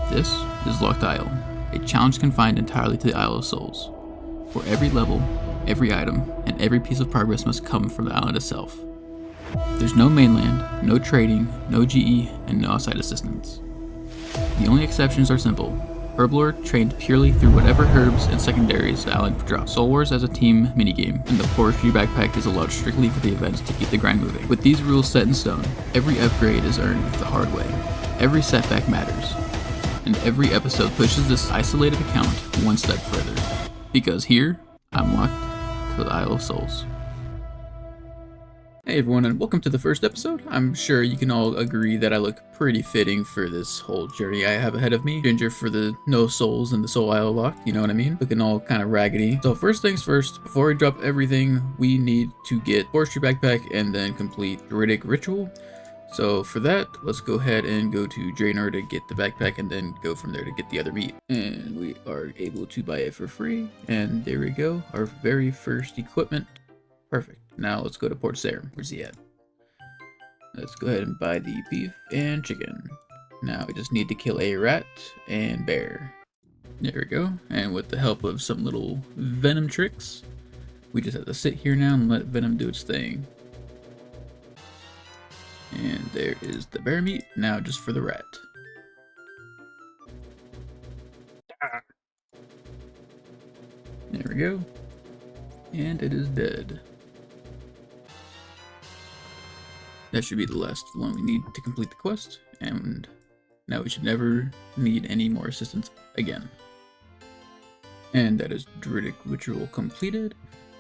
This is Locked Isle, a challenge confined entirely to the Isle of Souls, where every level, every item, and every piece of progress must come from the island itself. There's no mainland, no trading, no GE, and no outside assistance. The only exceptions are simple. Herblore trained purely through whatever herbs and secondaries the island drops. Soul Wars as a team minigame, and the forestry backpack is allowed strictly for the events to keep the grind moving. With these rules set in stone, every upgrade is earned the hard way. Every setback matters. And every episode pushes this isolated account one step further. Because here, I'm locked to the Isle of Souls. Hey everyone, and welcome to the first episode. I'm sure you can all agree that I look pretty fitting for this whole journey I have ahead of me. Ginger for the no souls and the soul isle locked, you know what I mean? Looking all kind of raggedy. So first things first, before we drop everything, we need to get forestry backpack and then complete druidic ritual. So for that, let's go ahead and go to Draenor to get the backpack and then go from there to get the other meat. And we are able to buy it for free. And there we go, our very first equipment. Perfect. Now let's go to Port Sarim. Where's he at? Let's go ahead and buy the beef and chicken. Now we just need to kill a rat and bear. There we go. And with the help of some little venom tricks, we just have to sit here now and let venom do its thing. And there is the bear meat. Now just for the rat. There we go. And it is dead. That should be the last one we need to complete the quest, and now we should never need any more assistance again. And that is Druidic Ritual completed.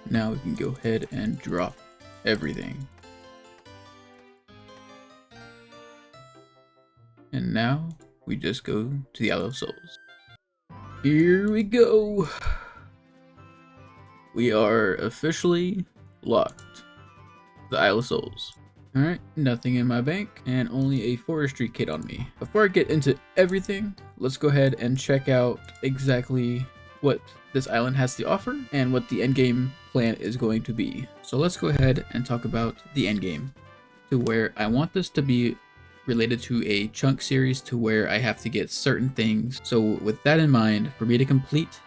Now we can go ahead and drop everything. And now we just go to the Isle of Souls. Here we go! We are officially locked. The Isle of Souls. Alright, nothing in my bank, and only a forestry kit on me. Before I get into everything, let's go ahead and check out exactly what this island has to offer, and what the endgame plan is going to be. So let's go ahead and talk about the endgame, to where I want this to be related to a chunk series to where I have to get certain things. So with that in mind, for me to complete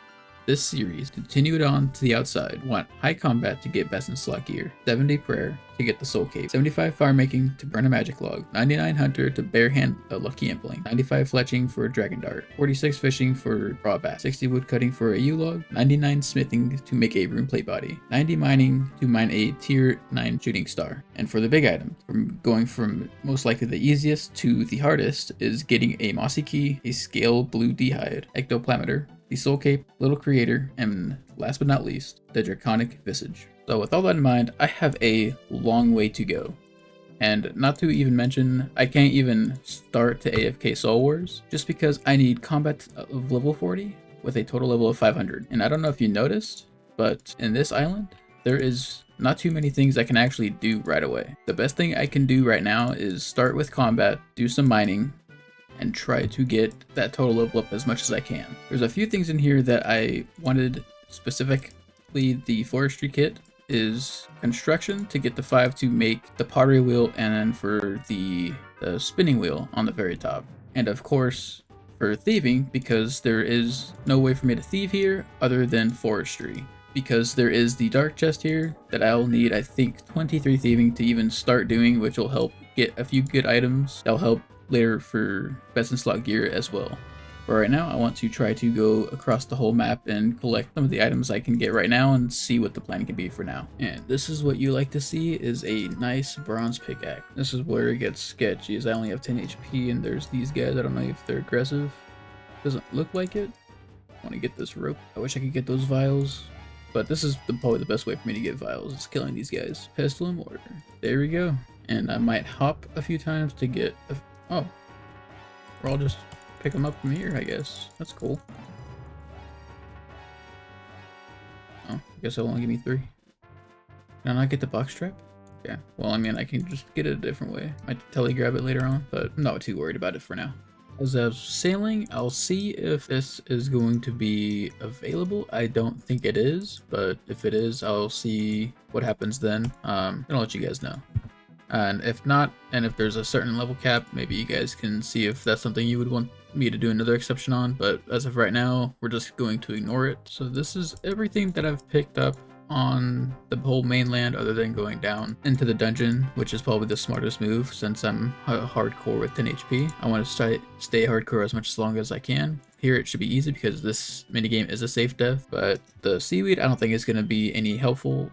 this series, continue it on to the outside, want high combat to get best in slot gear, 70 prayer to get the soul cape, 75 fire making to burn a magic log, 99 hunter to barehand a lucky impling, 95 fletching for a dragon dart, 46 fishing for raw bass, 60 wood cutting for a U-log, 99 smithing to make a rune plate body, 90 mining to mine a tier 9 shooting star. And for the big item, from going from most likely the easiest to the hardest, is getting a mossy key, a scale blue d'hide, ectoplameter, the soul cape, little creator, and last but not least, the draconic visage. So with all that in mind, I have a long way to go. And not to even mention, I can't even start to AFK Soul Wars, just because I need combat of level 40 with a total level of 500. And I don't know if you noticed, but in this island, there is not too many things I can actually do right away. The best thing I can do right now is start with combat, do some mining, and try to get that total level up as much as I can. There's a few things in here that I wanted, specifically the forestry kit is construction to get the 5 to make the pottery wheel, and then for the spinning wheel on the very top. And of course for thieving, because there is no way for me to thieve here other than forestry. Because there is the dark chest here that I'll need, I think, 23 thieving to even start doing, which will help get a few good items. That'll help later for best in slot gear as well. But right now I want to try to go across the whole map and collect some of the items I can get right now and see what the plan can be for now. And this is what you like to see, is a nice bronze pickaxe. This is where it gets sketchy, as I only have 10 HP and there's these guys. I don't know if they're aggressive. Doesn't look like it. I want to get this rope. I wish I could get those vials. But this is probably the best way for me to get vials, is killing these guys. Pestle and mortar. There we go. And I might hop a few times to get oh, or I'll just pick them up from here, I guess. That's cool. Oh, I guess it'll only give me 3. Can I not get the box trap? Yeah, well, I mean, I can just get it a different way. Might telegrab it later on, but I'm not too worried about it for now. As I was sailing, I'll see if this is going to be available. I don't think it is, but if it is, I'll see what happens then. I'll let you guys know. And if not, and if there's a certain level cap, maybe you guys can see if that's something you would want me to do another exception on, but as of right now, we're just going to ignore it. So this is everything that I've picked up on the whole mainland other than going down into the dungeon, which is probably the smartest move since I'm hardcore with 10 HP. I want to stay hardcore as long as I can. Here it should be easy because this minigame is a safe death, but the seaweed I don't think is going to be any helpful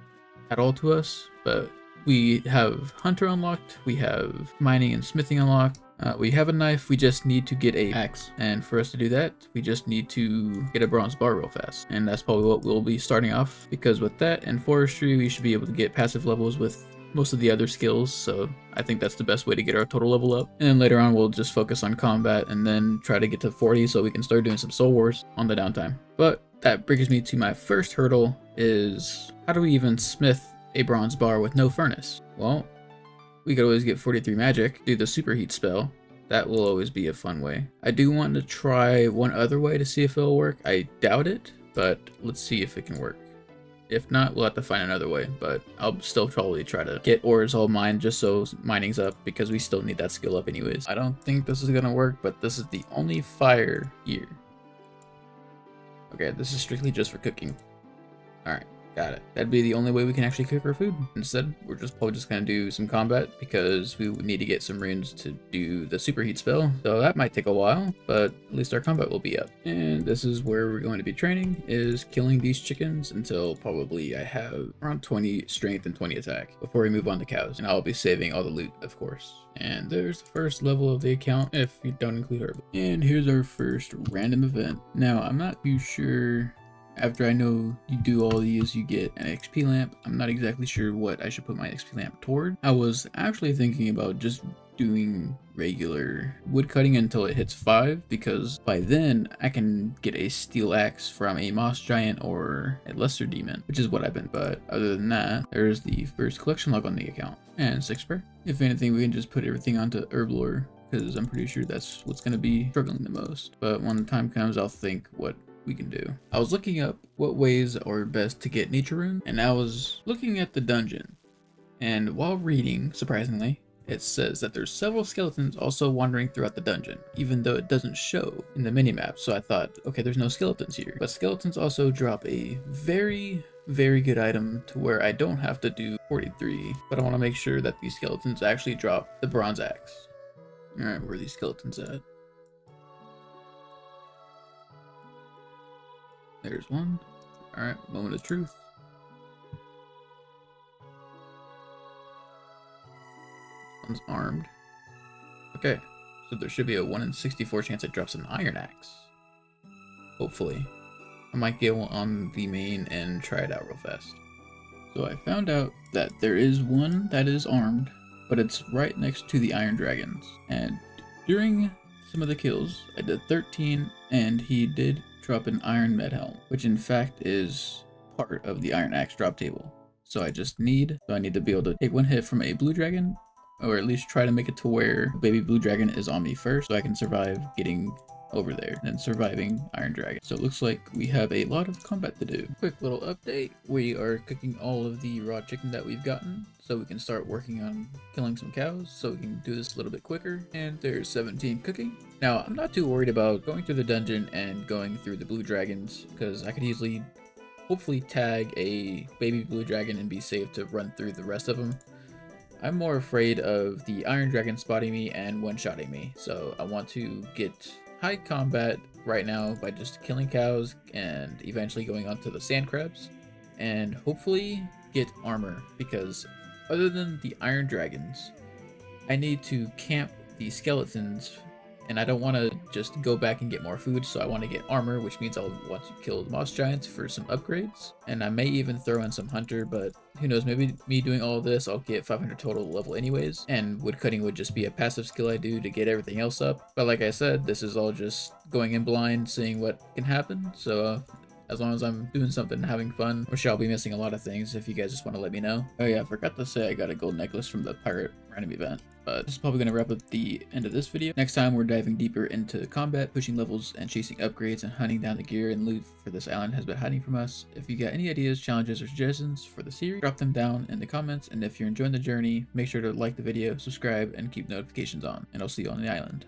at all to us, but we have Hunter unlocked, we have Mining and Smithing unlocked, we have a knife, we just need to get a axe, and for us to do that, we just need to get a bronze bar real fast, and that's probably what we'll be starting off, because with that and forestry, we should be able to get passive levels with most of the other skills, so I think that's the best way to get our total level up. And then later on, we'll just focus on combat and then try to get to 40 so we can start doing some soul wars on the downtime. But that brings me to my first hurdle, is how do we even smith a bronze bar with no furnace? Well, we could always get 43 magic, do the superheat spell. That will always be a fun way. I do want to try one other way to see if it'll work. I doubt it, but let's see if it can work. If not, we'll have to find another way, but I'll still probably try to get ores all mined just so mining's up, because we still need that skill up anyways. I don't think this is gonna work, but this is the only fire here. Okay, this is strictly just for cooking. Alright. Got it. That'd be the only way we can actually cook our food. Instead, we're probably just gonna do some combat because we would need to get some runes to do the superheat spell. So that might take a while, but at least our combat will be up. And this is where we're going to be training, is killing these chickens until probably I have around 20 strength and 20 attack before we move on to cows. And I'll be saving all the loot, of course. And there's the first level of the account if you don't include herb. And here's our first random event. Now, I'm not too sure. After I know you do all these, you get an XP lamp. I'm not exactly sure what I should put my XP lamp toward. I was actually thinking about just doing regular wood cutting until it hits 5, because by then I can get a steel axe from a moss giant or a lesser demon, which is what I've been. But other than that, there's the first collection log on the account and 6 prayer. If anything, we can just put everything onto herb lore, because I'm pretty sure that's what's going to be struggling the most. But when the time comes, I'll think what we can do. I was looking up what ways are best to get nature rune, and I was looking at the dungeon, and while reading, surprisingly, it says that there's several skeletons also wandering throughout the dungeon, even though it doesn't show in the minimap. So I thought, okay, there's no skeletons here, but skeletons also drop a very good item to where I don't have to do 43, but I want to make sure that these skeletons actually drop the bronze axe. All right, where are these skeletons at? There's one. Alright, moment of truth. One's armed. Okay, so there should be a 1 in 64 chance it drops an iron axe. Hopefully. I might get one on the main and try it out real fast. So I found out that there is one that is armed, but it's right next to the iron dragons. And during some of the kills, I did 13, and he did drop an iron med helm, which in fact is part of the iron axe drop table. So I need to be able to take one hit from a blue dragon, or at least try to make it to where baby blue dragon is on me first, so I can survive getting over there and surviving iron dragon. So it looks like we have a lot of combat to do. Quick little update, we are cooking all of the raw chicken that we've gotten, so we can start working on killing some cows, so we can do this a little bit quicker. And there's 17 cooking. Now, I'm not too worried about going through the dungeon and going through the blue dragons, because I could easily hopefully tag a baby blue dragon and be safe to run through the rest of them. I'm more afraid of the iron dragon spotting me and one-shotting me, so I want to get high combat right now by just killing cows and eventually going on to the sand crabs, and hopefully get armor, because other than the iron dragons, I need to camp the skeletons, and I don't want to just go back and get more food, so I want to get armor, which means I'll want to kill the moss giants for some upgrades, and I may even throw in some hunter, but who knows, maybe me doing all this, I'll get 500 total level anyways, and woodcutting would just be a passive skill I do to get everything else up. But like I said, this is all just going in blind, seeing what can happen, so as long as I'm doing something, having fun. I'm sure I'll be missing a lot of things if you guys just want to let me know. Oh yeah, I forgot to say I got a gold necklace from the pirate random event. But this is probably going to wrap up the end of this video. Next time, we're diving deeper into combat, pushing levels, and chasing upgrades, and hunting down the gear and loot for this island has been hiding from us. If you got any ideas, challenges, or suggestions for the series, drop them down in the comments. And if you're enjoying the journey, make sure to like the video, subscribe, and keep notifications on. And I'll see you on the island.